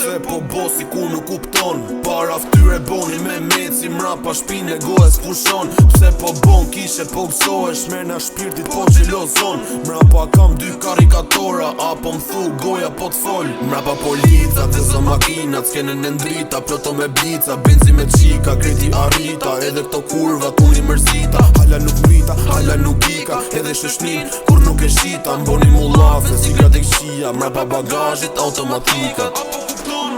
Pse po bo si ku nuk kupton, para ftyre boni me meci, mrapa shpine gojes pushon. Pse po bon kishe po gëzohesh, merna shpirtit po xhelozon. Mrapa kam dy karikatora, apo m'thu goja po t'fol. Mrapa polica, dhe zë makinat, s'kene në ndrita, ploto me blica, benzi me qika, kreti arrita, edhe këto kurva tuni mërzita. Hala nuk mrita, hala nuk ika, edhe shëshnin, kur nuk e shita, mboni mullafe, sigrat e këshia, mrapa bagazhit automatika. Apo kupton,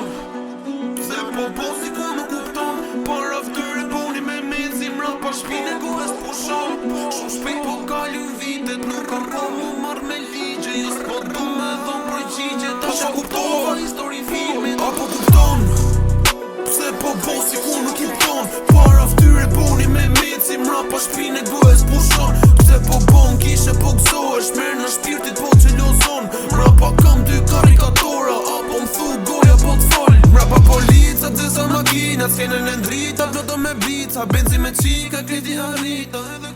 pse po bo si ku nuk kupton, para ftyre boni me mezi, mrapa shpine gojes pushon. Shumë shpejt po kalin vitet, nuk kam ko mu marr me ligje, jo s'po du me dhon projqigje, ta qa kuptova histori filmit. Apo kupton, pse po bo si ku nuk kupton, para ftyre boni me mezi, mrapa shpine gojes pushon. Pse po bon kishe po gëzohesh, merna shpirtit po xhelozon. Mrapa kam dy karikatora, apo m'thu goja po t'fol. Mrapa polica, dhe sa makinat, s'kene në ndrita, ploto me blica, benzi me qika, kreti arrita, edhe